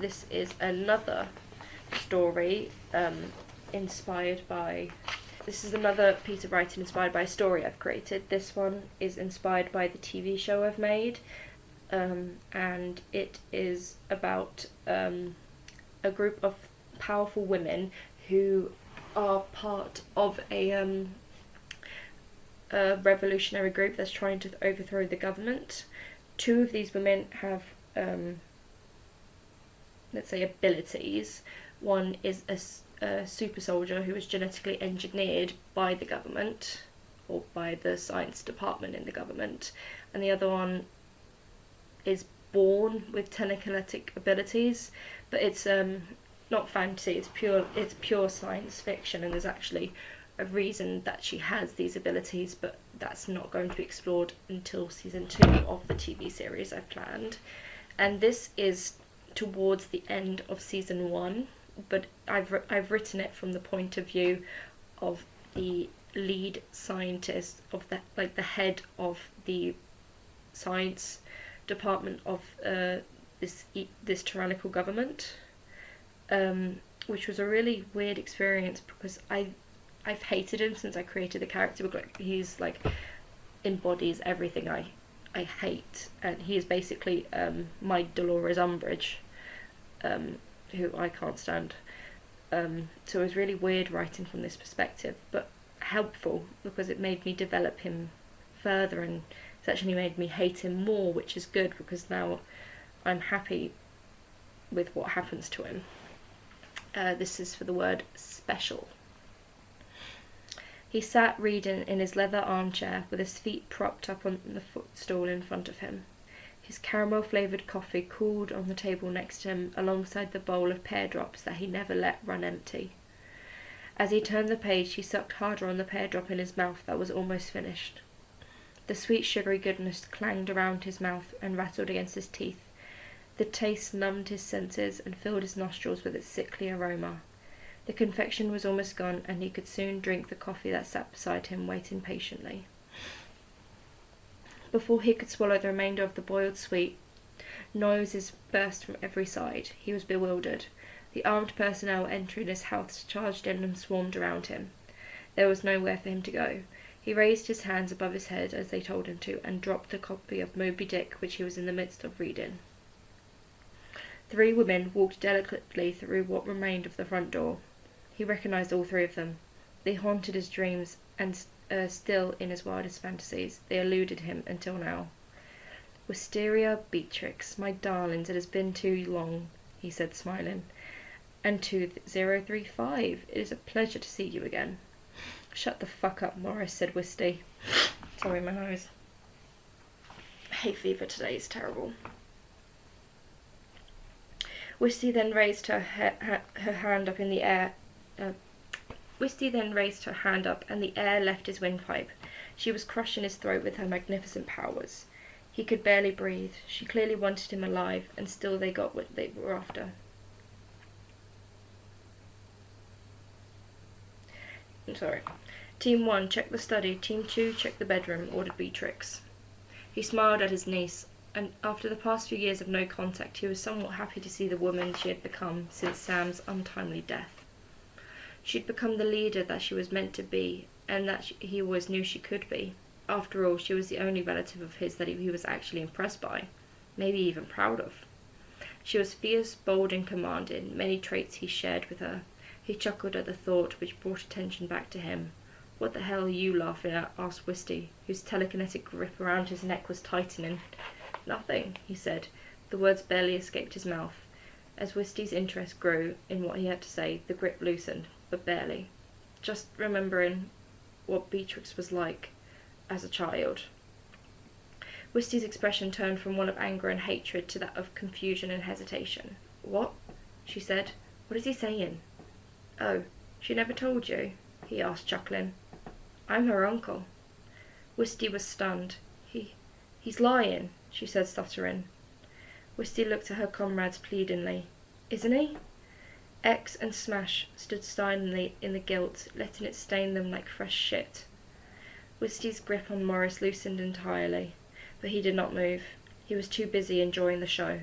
this is another story inspired by... This is another piece of writing inspired by a story I've created. This one is inspired by the TV show I've made, and it is about a group of powerful women who are part of a revolutionary group that's trying to overthrow the government. Two of these women have, let's say, abilities. One is a super soldier who was genetically engineered by the government, or by the science department in the government, and the other one is born with telekinetic abilities, but it's not fantasy, it's pure science fiction, and there's actually a reason that she has these abilities, but that's not going to be explored until season 2 of the TV series I've planned. And this is towards the end of season 1, but I've written it from the point of view of the lead scientist, of the head of the science department of this tyrannical government, which was a really weird experience because I've hated him since I created the character, because he's like embodies everything I hate, and he is basically my Dolores Umbridge, who I can't stand. So it was really weird writing from this perspective, but helpful because it made me develop him further, and it's actually made me hate him more, which is good because now I'm happy with what happens to him. This is for the word special. He sat reading in his leather armchair with his feet propped up on the footstool in front of him. His caramel-flavoured coffee cooled on the table next to him alongside the bowl of pear drops that he never let run empty. As he turned the page, he sucked harder on the pear drop in his mouth that was almost finished. The sweet sugary goodness clanged around his mouth and rattled against his teeth. The taste numbed his senses and filled his nostrils with its sickly aroma. The confection was almost gone, and he could soon drink the coffee that sat beside him, waiting patiently. Before he could swallow the remainder of the boiled sweet, noises burst from every side. He was bewildered. The armed personnel entering his house charged in and swarmed around him. There was nowhere for him to go. He raised his hands above his head as they told him to, and dropped the copy of Moby Dick which he was in the midst of reading. 3 women walked delicately through what remained of the front door. He recognised all 3 of them. They haunted his dreams, and still in his wildest fantasies, they eluded him until now. "Wisteria, Beatrix, my darlings, it has been too long," he said, smiling. "And 2035, it is a pleasure to see you again." "Shut the fuck up, Morris," said Wisty. Sorry, my nose. Hay fever today is terrible. Wisty then raised her hand up in the air. Wisty then raised her hand up, and the air left his windpipe. She was crushing his throat with her magnificent powers. He could barely breathe. She clearly wanted him alive, and still they got what they were after. I'm sorry. "Team 1, check the study. Team 2, check the bedroom," ordered Beatrix. He smiled at his niece, and after the past few years of no contact, he was somewhat happy to see the woman she had become since Sam's untimely death. She'd become the leader that she was meant to be, and that he always knew she could be. After all, she was the only relative of his that he was actually impressed by, maybe even proud of. She was fierce, bold, and commanding, many traits he shared with her. He chuckled at the thought, which brought attention back to him. "What the hell are you laughing at?" asked Wisty, whose telekinetic grip around his neck was tightening. "Nothing," he said. The words barely escaped his mouth. As Wisty's interest grew in what he had to say, the grip loosened, but barely. "Just remembering what Beatrix was like as a child." Wisty's expression turned from one of anger and hatred to that of confusion and hesitation. "What?" she said. "What is he saying?" "Oh, she never told you?" he asked, chuckling. "I'm her uncle." Wisty was stunned. He's lying," she said, stuttering. Wisty looked at her comrades pleadingly. "Isn't he?" X and Smash stood silently in the guilt, letting it stain them like fresh shit. Wisty's grip on Morris loosened entirely, but he did not move. He was too busy enjoying the show.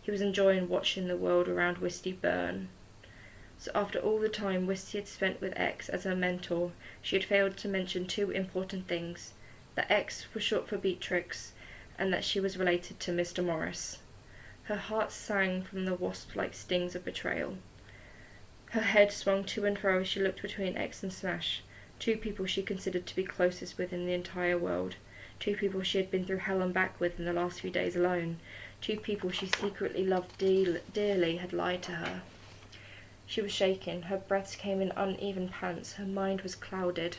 He was enjoying watching the world around Wisty burn. So after all the time Wisty had spent with X as her mentor, she had failed to mention two important things: that X was short for Beatrix, and that she was related to Mr. Morris. Her heart sang from the wasp-like stings of betrayal. Her head swung to and fro as she looked between X and Smash, two people she considered to be closest with in the entire world, two people she had been through hell and back with in the last few days alone, two people she secretly loved dearly had lied to her. She was shaking, her breaths came in uneven pants, her mind was clouded.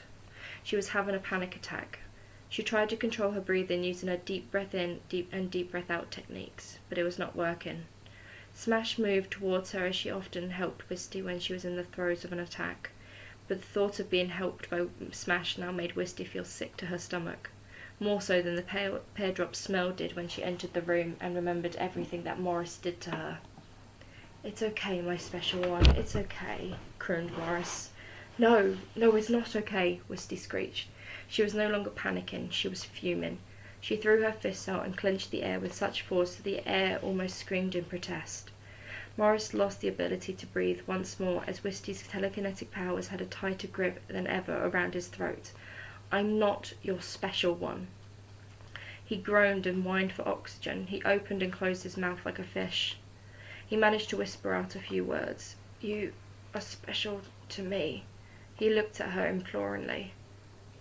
She was having a panic attack. She tried to control her breathing using her deep breath in, deep breath out techniques, but it was not working. Smash moved towards her as she often helped Wisty when she was in the throes of an attack, but the thought of being helped by Smash now made Wisty feel sick to her stomach, more so than the pear drop smell did when she entered the room and remembered everything that Morris did to her. "It's okay, my special one, it's okay," crooned Morris. No, it's not okay," Wisty screeched. She was no longer panicking, she was fuming. She threw her fists out and clenched the air with such force that the air almost screamed in protest. Morris lost the ability to breathe once more as Wisty's telekinetic powers had a tighter grip than ever around his throat. "I'm not your special one." He groaned and whined for oxygen. He opened and closed his mouth like a fish. He managed to whisper out a few words. "You are special to me." He looked at her imploringly.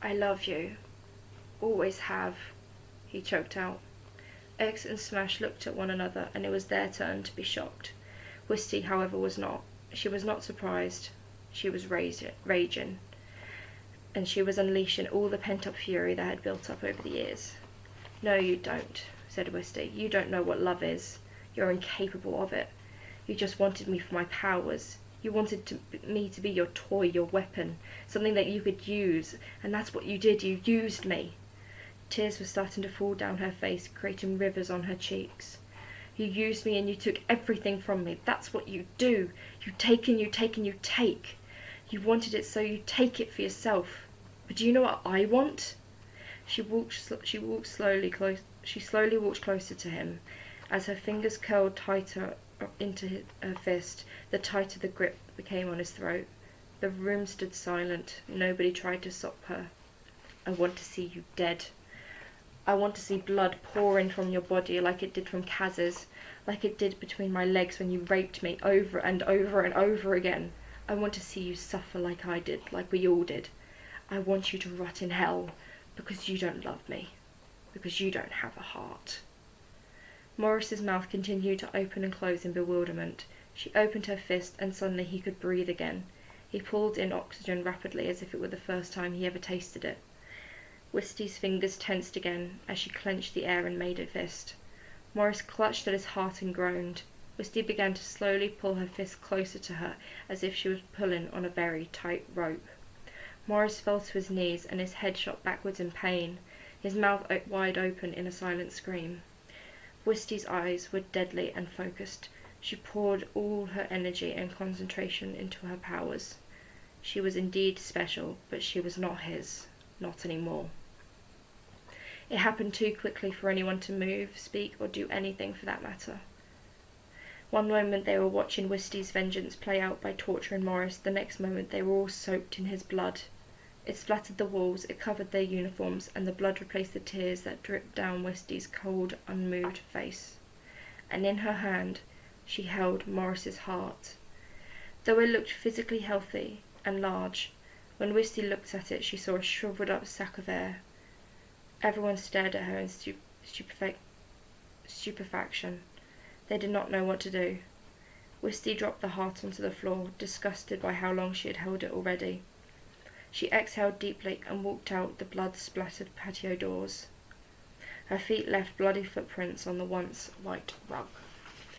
"I love you. Always have," he choked out. X and Smash looked at one another, and it was their turn to be shocked. Wisty, however, was not. She was not surprised. She was raging, and she was unleashing all the pent-up fury that had built up over the years. "No, you don't," said Wisty. "You don't know what love is. You're incapable of it. You just wanted me for my powers. You wanted me to be your toy, your weapon, something that you could use, and that's what you did. You used me." Tears were starting to fall down her face, creating rivers on her cheeks. "You used me and you took everything from me. That's what you do. You take and you take and you take. You wanted it, so you take it for yourself. But do you know what I want?" She slowly walked closer to him. As her fingers curled tighter into her fist, the tighter the grip became on his throat. The room stood silent. Nobody tried to stop her. "I want to see you dead. I want to see blood pouring from your body like it did from Kaz's, like it did between my legs when you raped me over and over and over again. I want to see you suffer like I did, like we all did. I want you to rot in hell, because you don't love me, because you don't have a heart." Morris's mouth continued to open and close in bewilderment. She opened her fist, and suddenly he could breathe again. He pulled in oxygen rapidly as if it were the first time he ever tasted it. Wisty's fingers tensed again as she clenched the air and made a fist. Morris clutched at his heart and groaned. Wisty began to slowly pull her fist closer to her, as if she was pulling on a very tight rope. Morris fell to his knees, and his head shot backwards in pain, his mouth wide open in a silent scream. Wisty's eyes were deadly and focused. She poured all her energy and concentration into her powers. She was indeed special, but she was not his. Not anymore. It happened too quickly for anyone to move, speak, or do anything for that matter. One moment they were watching Wisty's vengeance play out by torturing Morris, the next moment they were all soaked in his blood. It splattered the walls, it covered their uniforms, and the blood replaced the tears that dripped down Wisty's cold, unmoved face. And in her hand she held Morris's heart. Though it looked physically healthy and large, when Wisty looked at it she saw a shriveled up sack of air. Everyone stared at her in stupefaction. They did not know what to do. Wisty dropped the heart onto the floor, disgusted by how long she had held it already. She exhaled deeply and walked out the blood-splattered patio doors. Her feet left bloody footprints on the once white rug.